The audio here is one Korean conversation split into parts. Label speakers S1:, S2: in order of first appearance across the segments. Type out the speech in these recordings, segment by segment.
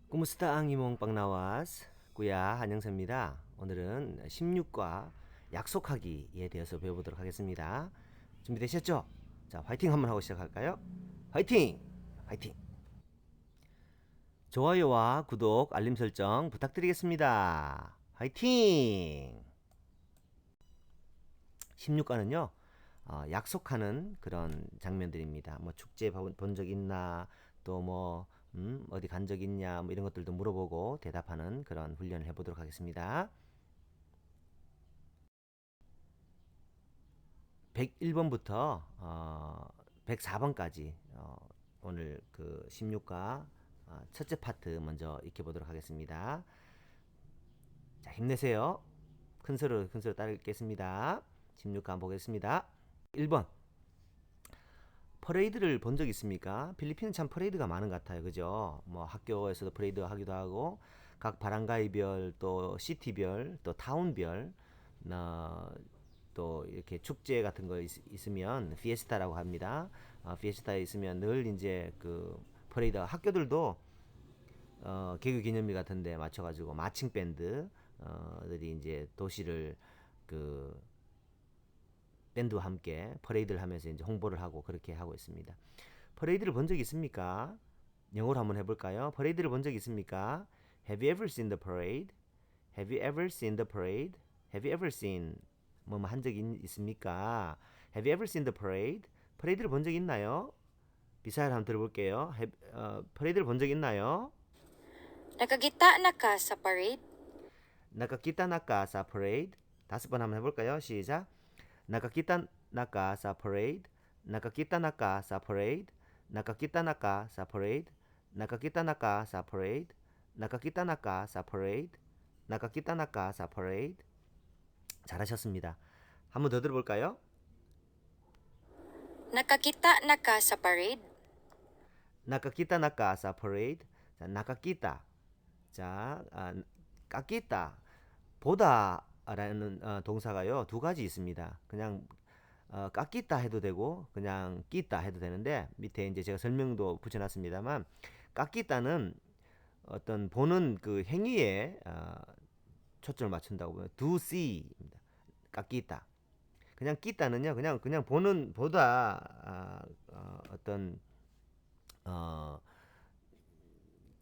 S1: 꾸무스타 앙이몽 빵나와스 꾸야 한영세입니다. 오늘은 16과 약속하기에 대해서 배워보도록 하겠습니다. 준비되셨죠? 자, 화이팅 한번 하고 시작할까요? 화이팅! 화이팅! 좋아요와 구독, 알림 설정 부탁드리겠습니다. 화이팅! 16과는요, 약속하는 그런 장면들입니다. 뭐 축제 본 적 있나, 또 뭐 어디 간 적 있냐, 뭐 이런 것들도 물어보고 대답하는 그런 훈련을 해보도록 하겠습니다. 101번부터 104번까지 오늘 그 16과 첫째 파트 먼저 익혀보도록 하겠습니다. 자, 힘내세요. 큰 소리로 따르겠습니다. 16과 한번 보겠습니다. 1번. 퍼레이드를 본 적 있습니까? 필리핀은 참 퍼레이드가 많은 것 같아요. 그죠? 뭐 학교에서도 퍼레이드 하기도 하고 각 바랑가이별 또 시티별 또 타운별 또 이렇게 축제 같은 거 있으면 피에스타라고 합니다. 피에스타에 있으면 늘 이제 그 퍼레이드 학교들도 개교 기념일 같은 데 맞춰 가지고 마칭 밴드들이 이제 도시를 그 밴드와 함께 퍼레이드를 하면서 이제 홍보를 하고 그렇게 하고 있습니다. 퍼레이드를 본 적 있습니까? 영어로 한번 해볼까요? 퍼레이드를 본 적 있습니까? Have you ever seen the parade? Have you ever seen the parade? Have you ever seen 뭐 한 적 있습니까? Have you ever seen the parade? 퍼레이드를 본 적 있나요? 비사를 한번 들어볼게요. 퍼레이드를 본 적 있나요?
S2: Nakagita na ka sa parade?
S1: nakakita na ka sa parade? 다섯 번 한번 해볼까요? 시작. nakakita na ka sa parade? nakakita na ka sa parade? nakakita na ka sa parade? nakakita na ka sa parade? nakakita na ka sa parade? nakakita na ka sa parade? 잘하셨습니다. 한번 더 들어볼까요?
S2: Nakakita na ka sa parade?
S1: nakakita na ka sa parade? 자, nakakita. 자, 깎이다. 보다라는 동사가요 두 가지 있습니다. 그냥 깎이다 해도 되고 그냥 끼다 해도 되는데 밑에 이제 제가 설명도 붙여놨습니다만 깎이다는 어떤 보는 그 행위에 초점을 맞춘다고 보면 do see입니다. 깎이다. 그냥 끼다는요 그냥 보는 보다 어떤 어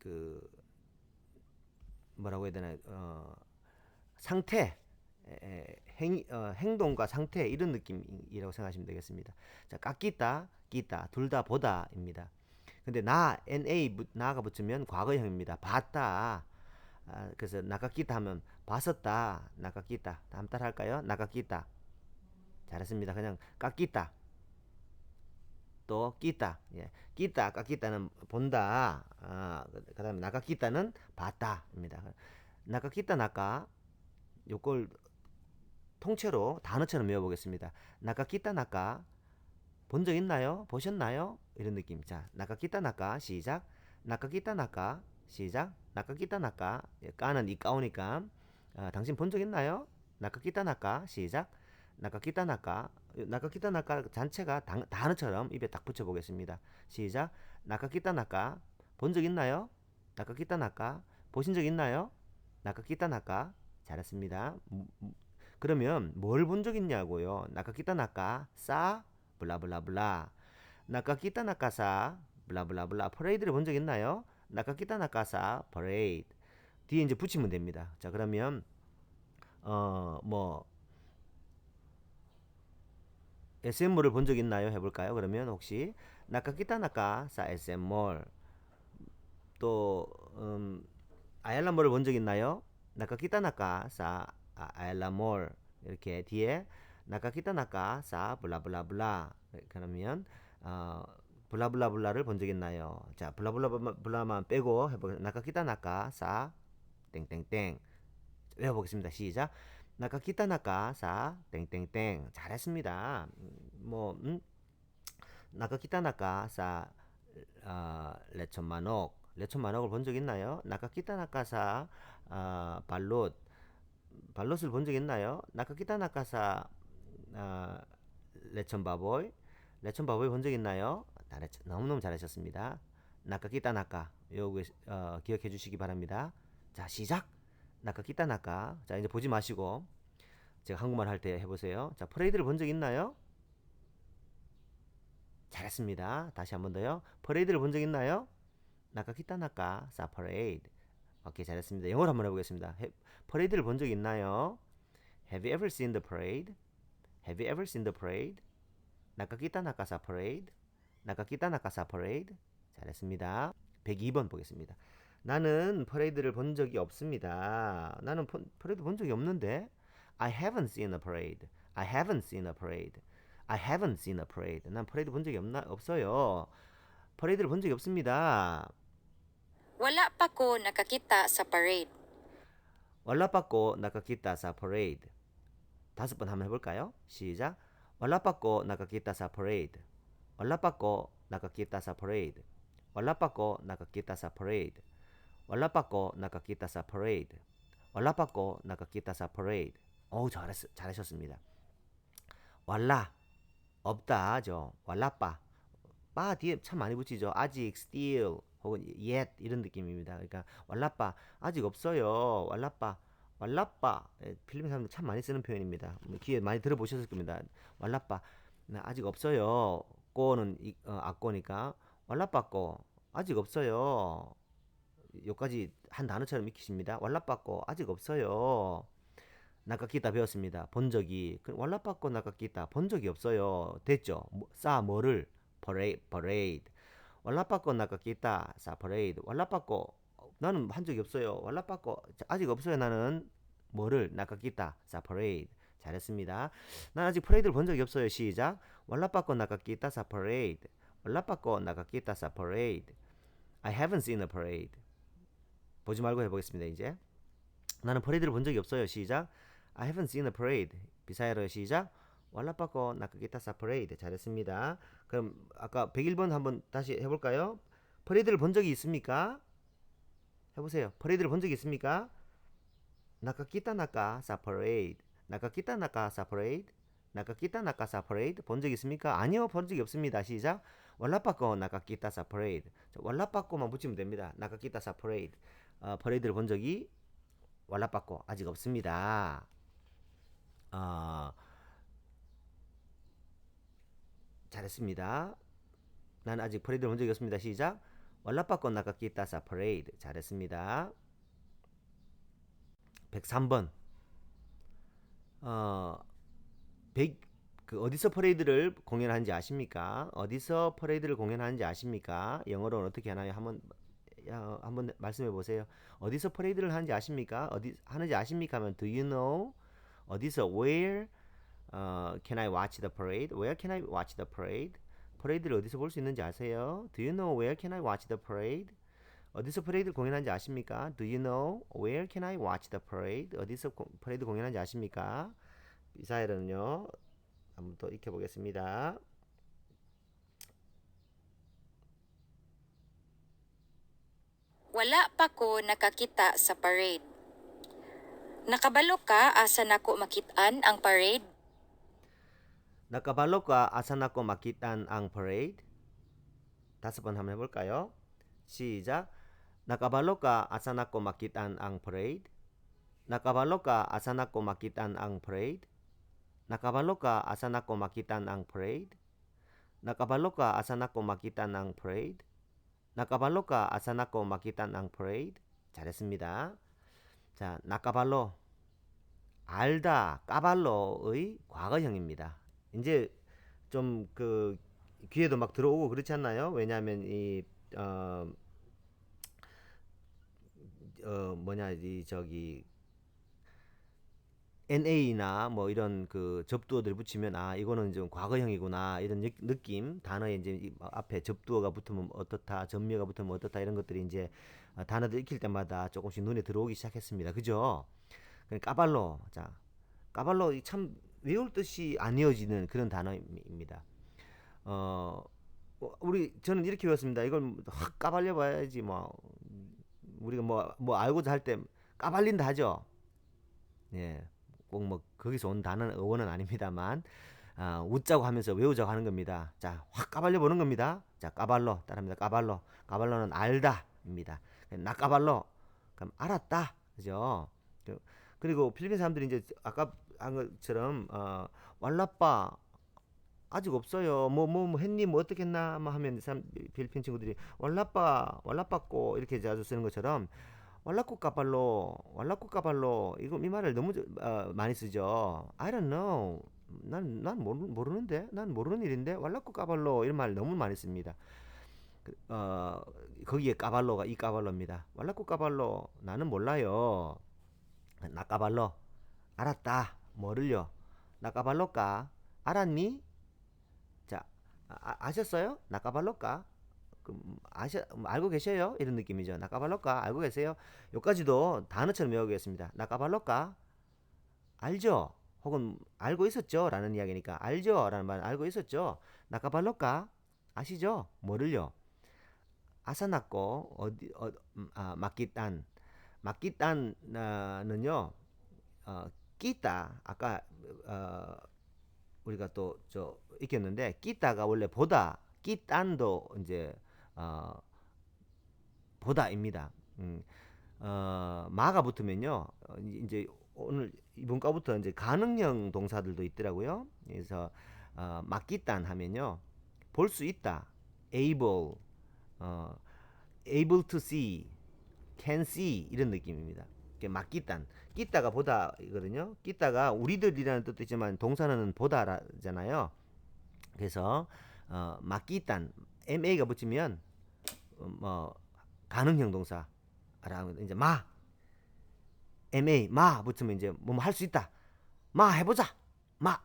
S1: 그 뭐라고 해야 되나 상태 행동과 상태 이런 느낌이라고 생각하시면 되겠습니다. 자, 깎이다, 끼다 둘 다 보다입니다. 근데 나가 붙으면 과거형입니다. 봤다. 그래서 나깎이다 하면 봤었다. 나깎이다. 다음 따라 할까요? 나깎이다. 잘했습니다. 그냥 깎이다. 또 끼다. 예. 끼다, 깎이다는 본다. 그다음에 나깎이다는 봤다입니다. 나깎이다 나까 요걸 통째로 단어처럼 외워보겠습니다. 나카키타 나까 본 적 있나요? 보셨나요? 이런 느낌. 자, 나카키타 나까 시작. 나카키타 나까 시작. 나카키타 나까 까는 이까오니까 당신 본 적 있나요? 나카키타 나까 시작. 나카키타 나까 전체가 단어처럼 입에 딱 붙여보겠습니다. 시작. 나카키타 나까 본 적 있나요? 나카키타 나까 보신 적 있나요? 나카키타 나까 잘했습니다. 그러면 뭘 본 적 있냐고요. 나카키타 나까 싸 블라블라블라. 나카키타 나카사 블라블라블라. 퍼레이드를 본 적 있나요? 나카키타 나카사 퍼레이드. 뒤에 이제 붙이면 됩니다. 자, 그러면 뭐 SM몰을 본 적 있나요? 해볼까요? 그러면 혹시 나카키타 나카사 SM몰 또 아얄라몰을 본 적 있나요? 나카키타 나카사 아얄라몰 이렇게 뒤에 나카키타 나카사 블라블라블라 그러면 블라블라블라를 본 적 있나요? 자, 블라블라블라만 빼고 해보겠습니다. 나카키타 나카사 땡땡땡 외워보겠습니다. 시작. 나카키타 나카사 땡땡땡 잘했습니다. 뭐 나카키타 나카사 레촌 만옥을 본 적 있나요? 나카키타 나카사 발롯 발롯을 본 적 있나요? 나카키타 나카사 레촌 바보이 본 적 있나요? 너무너무 잘하셨습니다. 나카키타 나카 요거 기억해 주시기 바랍니다. 자, 시작. 나까 끼따 나까. 자, 이제 보지 마시고 제가 한국말 할 때 해보세요. 자, 퍼레이드를 본 적 있나요? 잘했습니다. 다시 한 번 더요. 퍼레이드를 본 적 있나요? 나까 끼따 나까 사 퍼레이드. 오케이, 잘했습니다. 영어로 한번 해보겠습니다. 퍼레이드를 본 적 있나요? Have you ever seen the parade? Have you ever seen the parade? 나카키타 나카사 parade? 나카키타 나카사 parade? 잘했습니다. 102번 보겠습니다. 나는 퍼레이드를 본 적이 없습니다. 나는 퍼레이드 본 적이 없는데. I haven't seen a parade. I haven't seen a parade. I haven't seen a parade. 난 퍼레이드 본 적이 없어요. 퍼레이드를 본 적이 없습니다.
S2: Wala pa ko nakakita sa parade.
S1: 왈라빠꼬 나카키타 사 parade. 5번 한번 해볼까요? 시작. 왈라빠꼬 나카키타 사 parade. 왈라빠꼬 나카키타 사 parade. 왈라빠꼬 나카키타 사 parade. 왈라빠꼬 나카키타 사 parade. 왈라빠꼬 나카키타 사 parade. 오, 잘하셨습니다. 왈라 없다죠. 왈라빠 빠 뒤에 참 많이 붙이죠. 아직, still 혹은 yet 이런 느낌입니다. 그러니까 왈라빠 아직 없어요. 왈라빠 필리핀 사람들 참 많이 쓰는 표현입니다. 귀에 많이 들어보셨을 겁니다. 왈라빠 아직 없어요. 꼬는 악꼬니까 왈라빠꼬 아직 없어요. 여기까지 한 단어처럼 익히십니다. 왈라빠꼬 아직 없어요. 나카키타 배웠습니다. 본 적이. 왈라빠꼬 나카키타 본 적이 없어요. 됐죠? 뭐를 parade. 왈라빠꼬 나카키타 사 parade. 왈라빠꼬 나는 한 적이 없어요. 왈라빠꼬 아직 없어요. 나는 뭐를 나카키타 사 parade. 잘했습니다. 난 아직 퍼레이드를 본 적이 없어요. 시작. 왈라빠꼬 나카키타 사 parade. 왈라빠꼬 나카키타 사 parade. I haven't seen a parade. 보지 말고 해보겠습니다. 이제 나는 퍼레이드를 본 적이 없어요. 시작. I haven't seen a parade. 비사이로 시작. 왈라빠꼬 나카키타 사 parade. 잘했습니다. 그럼 아까 101번 한번 다시 해볼까요? 퍼레이드를 본 적이 있습니까? 해보세요. 퍼레이드를 본 적이 있습니까? 나카키타 나카 사 parade. 나카키타 나카 사 parade. 나카키타 나카 사 parade. 본 적 있습니까? 아니요, 본 적이 없습니다. 시작. 왈라빠꼬 나카키타 사 parade. 왈라빠꼬만 붙이면 됩니다. 나카키타 사 parade. 퍼레이드를 본 적이 왈라빠꼬 아직 없습니다. 잘했습니다. 난 아직 퍼레이드를 본 적이 없습니다. 시작. 왈라빠꼬 나카키타 사 퍼레이드. 잘했습니다. 103번. 어디서 퍼레이드를 공연하는지 아십니까? 어디서 퍼레이드를 공연하는지 아십니까? 영어로는 어떻게 하나요? 한번 말씀해 보세요. 어디서 퍼레이드를 하는지 아십니까? 어디 하는지 아십니까? 하면 do you know? 어디서 where can I watch the parade? Where can I watch the parade? 퍼레이드를 어디서 볼 수 있는지 아세요? Do you know where can I watch the parade? 어디서 퍼레이드 공연하는지 아십니까? Do you know where can I watch the parade? 어디서 퍼레이드 공연하는지 아십니까? 이사일은요. 한번 더 익혀보겠습니다.
S2: Wala pa ko nakakita sa parade. Nakabalo ka asa nako makitaan ang parade?
S1: nakabalo ka asan ako makitan ang parade? 5번 한번 해볼까요? 시작. nakabalo ka asan ako makitan ang parade? nakabalo ka asan ako makitan ang parade? nakabalo ka asan ako makitan ang parade? nakabalo ka asan ako makitan ang parade? nakabalo ka asan ako makitan ang parade? 잘했습니다. 자, 나까발로 알다 까발로의 과거형입니다. 이제 좀 그 귀에도 막 들어오고 그렇지 않나요? 왜냐하면 이 뭐냐 이 저기 NA나 뭐 이런 그 접두어들 붙이면 아 이거는 좀 과거형이구나 이런 느낌 단어에 이제 앞에 접두어가 붙으면 어떻다 전미어가 붙으면 어떻다 이런 것들이 이제 단어들 익힐 때마다 조금씩 눈에 들어오기 시작했습니다. 그죠? 까발로 자 까발로 참 외울 뜻이 안 이어지는 그런 단어입니다. 저는 이렇게 배웠습니다. 이걸 확 까발려 봐야지 뭐 우리가 뭐 알고자 할 때 까발린다 하죠. 예. 꼭 뭐 거기서 온 단어는 어원은 아닙니다만 웃자고 하면서 외우자고 하는 겁니다. 자, 확 까발려 보는 겁니다. 자, 까발로 따라합니다. 까발로는 알다, 입니다. 나까발로 그럼 알았다, 그죠? 그리고 필리핀 사람들이 이제 아까 한 것처럼 왈라빠 아직 없어요. 뭐 했니? 뭐 어떻게 했나? 뭐 하면 필리핀 친구들이 왈라빠꼬 이렇게 자주 쓰는 것처럼 왈라꾸 까발로 이거 이 말을 너무 많이 쓰죠. I don't know. 난 모르는데. 난 모르는 일인데. 왈라꾸 까발로 이런 말 너무 많이 씁니다. 거기에 까발로가 이 까발로입니다. 왈라꾸 까발로 나는 몰라요. 나 까발로 알았다. 뭐를요? 나 까발로까 알았니? 자, 아셨어요? 나 까발로까? 알고 계셔요? 이런 느낌이죠. 나까발로까? 알고 계세요? 여기까지도 단어처럼 외우겠습니다. 나까발로까? 알죠? 혹은 알고 있었죠? 라는 이야기니까 알죠? 라는 말은 알고 있었죠? 나까발로까? 아시죠? 뭐를요? 아사나코 마끼딴 마끼딴은요 끼따 아까 우리가 또 저 익혔는데 끼따가 원래 보다 끼딴도 이제 어, 보다입니다. 마가 붙으면요 이제 오늘 이번 과부터 이제 가능형 동사들도 있더라고요. 그래서 마끼딴 하면요 볼 수 있다 able 어, able to see can see 이런 느낌입니다. 막기딴 끼다가 보다이거든요. 끼다가 우리들이라는 뜻도 있지만 동사는 보다잖아요. 그래서 막기딴 ma가 붙이면 뭐 가능형 동사라고 이제 ma 붙으면 이제 뭐 할 수 있다. 해보자. 마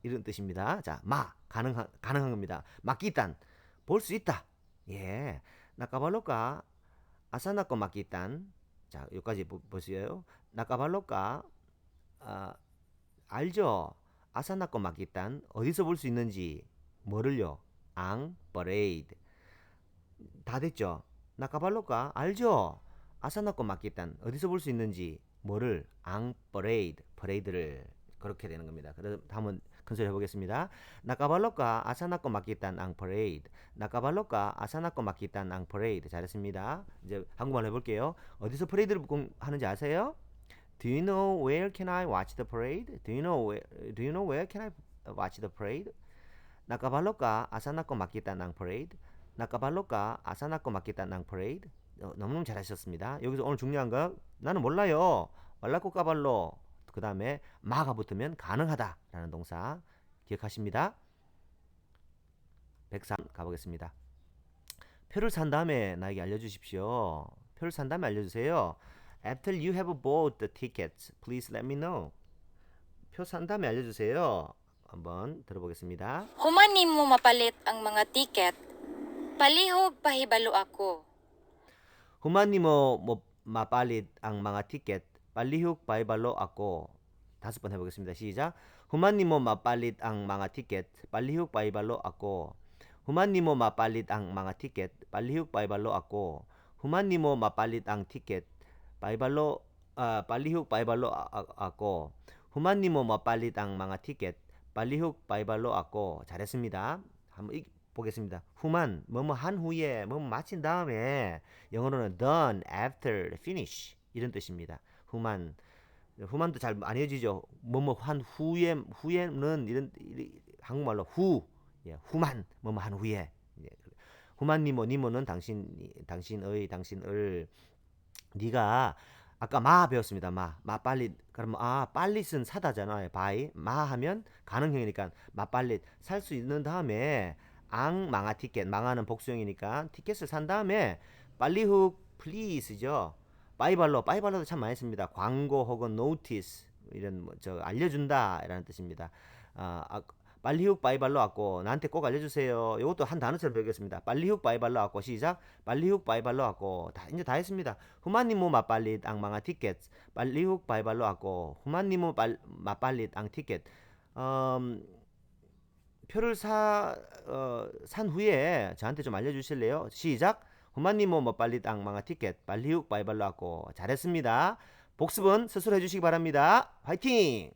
S1: 이런 뜻입니다. 자, 가능한 겁니다. 막기딴 볼 수 있다. 예, 나까발로까 아사나코 막기딴. 자, 여기까지 보세요. 나까발로까 알죠? 아사나코 막기딴 어디서 볼 수 있는지 뭐를요? 앙 버레이드. 다 됐죠? 나까발로까 알죠? 아사나코 막기딴 어디서 볼 수 있는지 뭐를 앙 버레이드 퍼레이드를 그렇게 되는 겁니다. 그래서 한번 큰소리 해보겠습니다. 나까발로까 아사나코 막기딴 앙 퍼레이드. 나까발로까 아사나코 막기딴 앙 퍼레이드. 잘했습니다. 이제 한국말로 해볼게요. 어디서 퍼레이드를 하는지 아세요? Do you know where can I watch the parade? Do you know where can I watch the parade? 나까발로까 아사나코 막기딴 앙 퍼레이드. 나까발로까 아사나코 막기딴 앙 퍼레이드. 너무너무 잘하셨습니다. 여기서 오늘 중요한 거 나는 몰라요. 말라코 까발로 그 다음에 마가 붙으면 가능하다 라는 동사 기억하십니다. 103 가보겠습니다. 표를 산 다음에 나에게 알려주십시오. 표를 산 다음에 알려주세요. After you have bought the tickets, please let me know. 표 산 다음에 알려주세요. 한번 들어보겠습니다.
S2: Human nimo mapalit ang mga tiket. Palihog pahibalo ako.
S1: Human nimo mapalit ang mga ticket. Palihog pahibalo ako. 다섯 번 해보겠습니다. 시작. Human nimo mapalit ang mga ticket. Palihog pahibalo ako. Human nimo mapalit ang mga ticket. Palihog pahibalo ako. Human nimo mapalit ang ticket. Palihog pahibalo ako. Human nimo mapalit ang mga ticket. Palihog pahibalo ako. 잘했습니다. 한번 보겠습니다. 후만 뭐뭐 한 후에 뭐뭐 마친 다음에 영어로는 done after finish 이런 뜻입니다. 후만도 잘 안 이어지죠. 뭐뭐 한 후에는 이런 한국말로 후만 뭐뭐 한 후에 후만 니모는 당신의 당신을 네가 아까 배웠습니다. 빨리 그러면 빨리는 사다잖아요. 바이 하면 가능형이니까 빨리 살 수 있는 다음에 망아 티켓 망하는 복수형이니까 티켓을 산 다음에 빨리훅 플리즈죠. 빠이발로도 참 많이 씁니다. 광고 혹은 노티스 이런 알려준다라는 뜻입니다. 빨리훅 빠이발로 왔고 나한테 꼭 알려주세요. 이것도 한 단어처럼 배우겠습니다. 빨리훅 빠이발로 왔고 시작. 빨리훅 빠이발로 왔고 이제 다 했습니다. 후만니모 마빨릿 앙 망아 티켓. 빨리훅 빠이발로 왔고 후만니모 마빨릿 앙 티켓. 표를 산 후에 저한테 좀 알려주실래요? 시작. 후만니모 마빨릿 앙 망아 티켓. 빨리훅 빠이발로 왔고 잘했습니다. 복습은 스스로 해주시기 바랍니다. 화이팅!